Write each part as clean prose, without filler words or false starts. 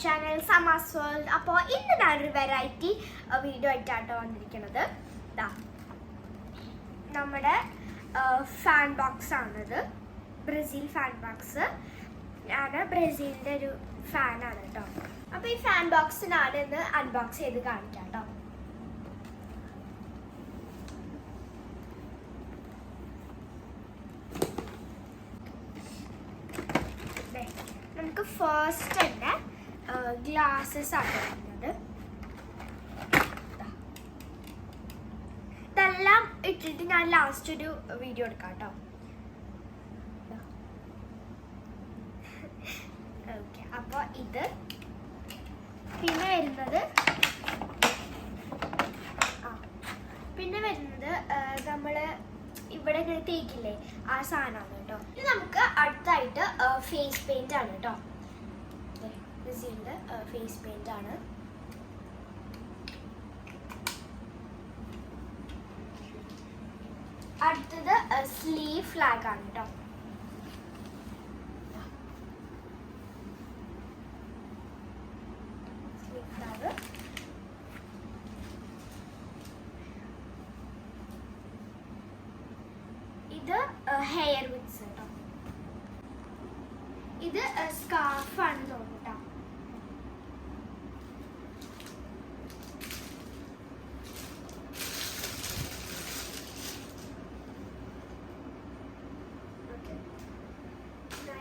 channel Sama's World. അപ്പോൾ ഇന്ന് ഞാനൊരു വെറൈറ്റി വീഡിയോ ആയിട്ടാണ് വന്നിരിക്കുന്നത്. നമ്മുടെ ഫാൻ ബോക്സ് ആണിത്, ബ്രസീൽ ഫാൻ ബോക്സ്. ഞാൻ ബ്രസീലിൻ്റെ ഒരു ഫാനാണ് കേട്ടോ. അപ്പോൾ ഈ ഫാൻ ബോക്സ് ഞാനിന്ന് അൺബോക്സ് ചെയ്ത് കാണിക്കാം കേട്ടോ. നമുക്ക് ഫസ്റ്റ് തന്നെ ഗ്ലാസസ് ആണ് വരുന്നത്. ഇതെല്ലാം ഇട്ടിട്ട് ഞാൻ ലാസ്റ്റ് ഒരു വീഡിയോ എടുക്കാം കേട്ടോ. ഓക്കെ, അപ്പോൾ ഇത് പിന്നെ വരുന്നത് നമ്മൾ ഇവിടെ ഇങ്ങനെ തേക്കില്ലേ, ആ സാധനമാണ് കേട്ടോ. ഇത് നമുക്ക് അടുത്തായിട്ട് ഫേസ് പെയിന്റ് ആണ് കേട്ടോ. ബ്രസീലിന്റെ ഫേസ് പെയിന്റ് ആണ്. അടുത്തത് സ്ലീവ് ഫ്ലാഗ് ആണ് കേട്ടോ. Sleeve flag. ഇത് ഹെയർ വിക്സ് കേട്ടോ. ഇത് സ്കാർഫ് ആണ് തോന്നുന്നു കേട്ടോ.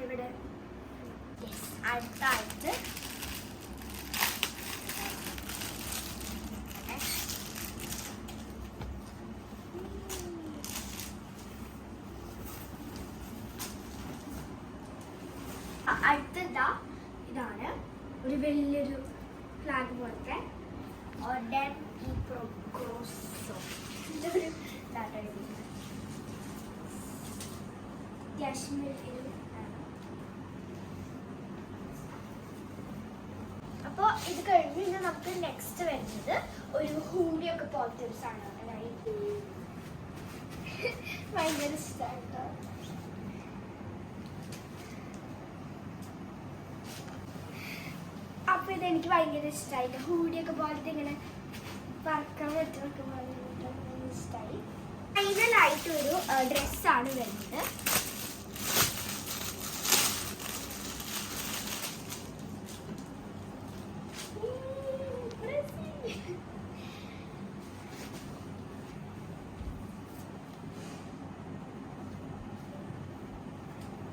ഇവിടെ അടുത്തായിട്ട് അടുത്തതാ ഇതാണ് ഒരു വലിയൊരു ഫ്ലാഗ് പോലത്തെ അപ്പോൾ ഇത് കഴിഞ്ഞ് ഇന്ന് നമുക്ക് നെക്സ്റ്റ് വരുന്നത് ഒരു ഹൂഡിയൊക്കെ പോലത്തെ ഒരു സാധനമാണ്. അതായത് ഭയങ്കര ഇഷ്ടമായിട്ടോ. അപ്പോൾ ഇതെനിക്ക് ഭയങ്കര ഇഷ്ടമായിട്ട് ഹൂഡിയൊക്കെ പോലത്തെ ഇങ്ങനെ പറക്കാൻ പറ്റുമൊക്കെ ഭയങ്കര ഇഷ്ടമായി. ഫൈനലായിട്ട് ഒരു ഡ്രസ്സാണ് വരുന്നത്.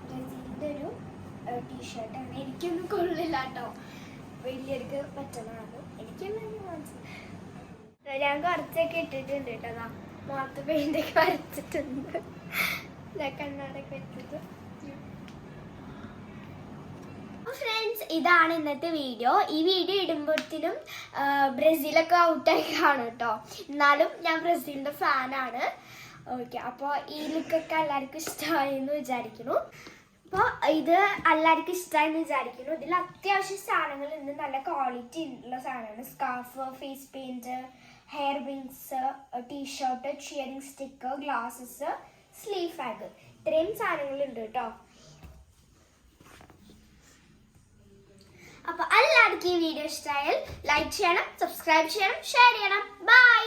ബ്രസീലിൻ്റെ ഒരു ടീഷർട്ടാണ്. എനിക്കൊന്നും കൊള്ളില്ല കേട്ടോ, വലിയവർക്ക് പറ്റണതാണ്. എനിക്കൊന്നും ഞാൻ കുറച്ചൊക്കെ ഇട്ടിട്ടുണ്ട് കേട്ടോ. അതാ മുഖത്ത് പെയിൻ്റൊക്കെ വരച്ചിട്ടുണ്ട്, കണ്ണാടൊക്കെ വെച്ചിട്ട്. ഫ്രണ്ട്സ്, ഇതാണ് ഇന്നത്തെ വീഡിയോ. ഈ വീഡിയോ ഇടുമ്പോഴത്തേനും ബ്രസീലൊക്കെ ഔട്ടായി കാണും കേട്ടോ. എന്നാലും ഞാൻ ബ്രസീലിൻ്റെ ഫാനാണ്. ഓക്കെ, അപ്പോൾ ഈ ലുക്കൊക്കെ എല്ലാവർക്കും ഇഷ്ടമായി എന്ന് വിചാരിക്കുന്നു. അപ്പോൾ ഇത് എല്ലാവർക്കും ഇഷ്ടമായെന്ന് വിചാരിക്കുന്നു. ഇതിൽ അത്യാവശ്യം സാധനങ്ങൾ ഉണ്ട്, നല്ല ക്വാളിറ്റി ഉള്ള സാധനമാണ്. Scarf, face paint, hair wings, t-shirt, cheering stick, glasses, sleeve flag, ഇത്രയും സാധനങ്ങളുണ്ട് കേട്ടോ. അപ്പോൾ എല്ലാവർക്കും ഈ വീഡിയോ ഇഷ്ടമായാൽ ലൈക്ക് ചെയ്യണം, സബ്സ്ക്രൈബ് ചെയ്യണം, ഷെയർ ചെയ്യണം. ബൈ.